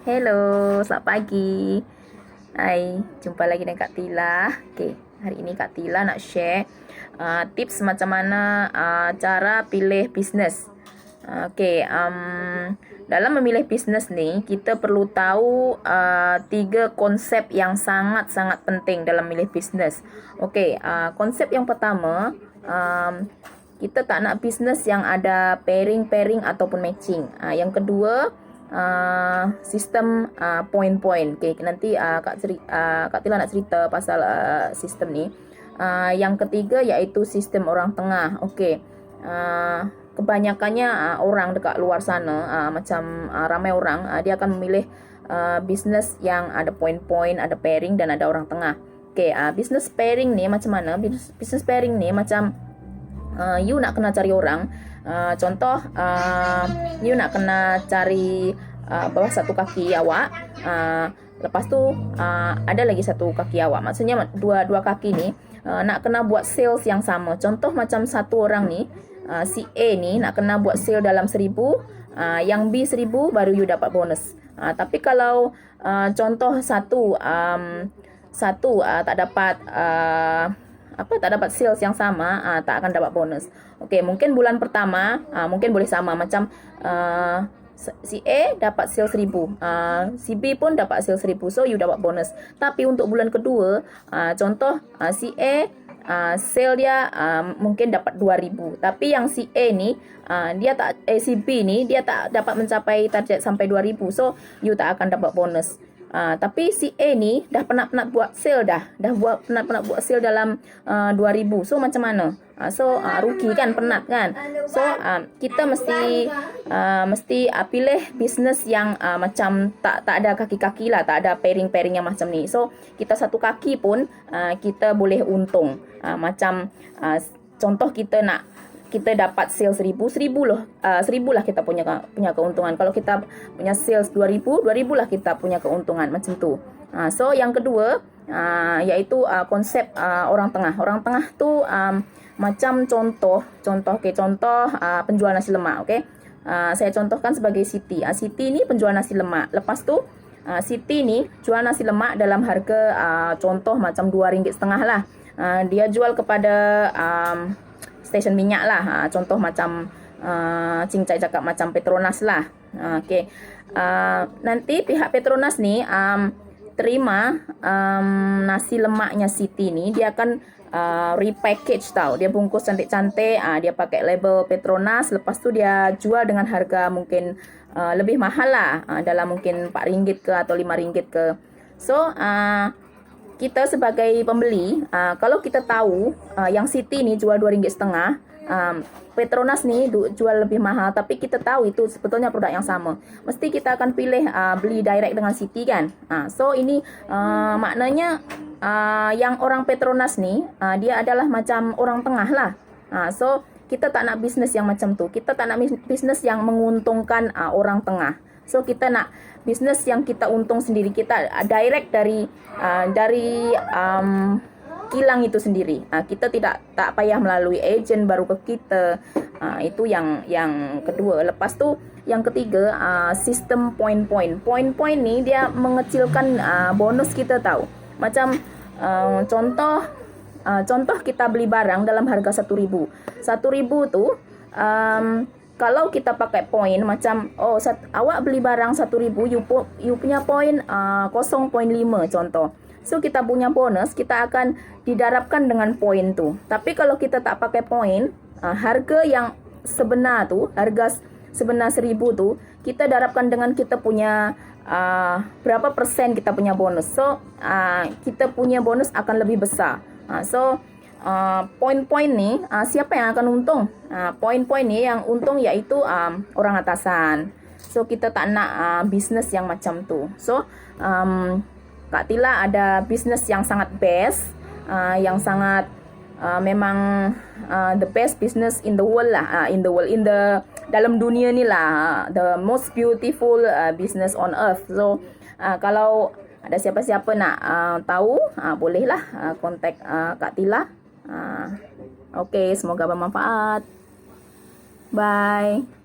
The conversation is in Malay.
Hello, selamat pagi. Hai, jumpa lagi dengan Kak Tila. Okey, hari ini Kak Tila nak share tips macam mana cara pilih bisnes. Okey, dalam memilih bisnes ni, kita perlu tahu 3 konsep yang sangat-sangat penting dalam memilih bisnes. Okey, konsep yang pertama, kita tak nak bisnes yang ada pairing-pairing ataupun matching. Yang kedua, sistem point-point. Okay, nanti Kak Tila nak cerita pasal sistem ni. Yang ketiga iaitu sistem orang tengah. Okay, kebanyakannya orang dekat luar sana, macam ramai orang, dia akan memilih bisnes yang ada point-point, ada pairing dan ada orang tengah. Okay, bisnes pairing ni macam mana? Bisnes pairing ni macam you nak kena cari orang. Contoh, you nak kena cari bawah satu kaki awak. Lepas tu ada lagi satu kaki awak. Maksudnya dua kaki ni nak kena buat sales yang sama. Contoh macam satu orang ni, si A ni nak kena buat sale dalam 1,000, yang B 1,000 baru you dapat bonus. Tapi kalau contoh satu tak dapat tak dapat sales yang sama, tak akan dapat bonus. Okey, mungkin bulan pertama mungkin boleh sama, macam si A dapat sales 1,000, si B pun dapat sales 1,000, so you dapat bonus. Tapi untuk bulan kedua, contoh si A sale dia mungkin dapat 2,000, tapi yang si A ni si B ni dia tak dapat mencapai target sampai 2,000, so you tak akan dapat bonus. Tapi si A ni dah penat-penat buat sale penat-penat buat sale dalam 2,000. So macam mana? Rugi kan, penat kan. So kita mesti pilih bisnes yang macam tak ada kaki-kaki lah, tak ada pairing-pairing yang macam ni. So kita satu kaki pun kita boleh untung. Macam contoh kita dapat sales 1,000 lah kita punya keuntungan. Kalau kita punya sales 2,000 lah kita punya keuntungan, macam tu. So yang kedua iaitu konsep orang tengah. Orang tengah tu macam contoh penjual nasi lemak. Okey, saya contohkan sebagai Siti. Siti ni penjual nasi lemak. Lepas tu Siti ni jual nasi lemak dalam harga contoh macam RM2,5 lah. Dia jual kepada stesen minyak lah. Contoh macam Cincai cakap macam Petronas lah. Okey, nanti pihak Petronas ni terima nasi lemaknya Siti ni, dia akan repackage tau. Dia bungkus cantik-cantik, dia pakai label Petronas. Lepas tu dia jual dengan harga mungkin lebih mahal lah, dalam mungkin RM4 ke atau RM5 ke. So kita sebagai pembeli, kalau kita tahu yang Siti ni jual RM2,5, Petronas ni jual lebih mahal, tapi kita tahu itu sebetulnya produk yang sama, mesti kita akan pilih beli direct dengan Siti kan. So ini maknanya yang orang Petronas ni dia adalah macam orang tengah lah. So kita tak nak bisnes yang macam tu. Kita tak nak bisnes yang menguntungkan orang tengah. So kita nak bisnes yang kita untung sendiri, kita direct dari kilang itu sendiri. Kita tak payah melalui ejen baru ke kita. Itu yang kedua. Lepas tu yang ketiga, sistem point-point. Point-point ni dia mengecilkan bonus kita tahu. Macam contoh kita beli barang dalam harga 1,000. 1,000 tu kalau kita pakai poin, macam awak beli barang 1,000, you punya poin 0.5 contoh. So kita punya bonus kita akan didarabkan dengan poin tu. Tapi kalau kita tak pakai poin, harga yang sebenar tu, harga sebenar 1,000 tu, kita darabkan dengan kita punya berapa persen kita punya bonus. So kita punya bonus akan lebih besar. So poin-poin ni siapa yang akan untung? Poin-poin ni yang untung iaitu orang atasan. So kita tak nak bisnes yang macam tu. So Kak Tila ada bisnes yang sangat best, yang sangat memang the best business in the world lah, dalam dunia ni lah, the most beautiful business on earth. So kalau ada siapa-siapa nak tahu, bolehlah kontak Kak Tila. Okey, semoga bermanfaat. Bye.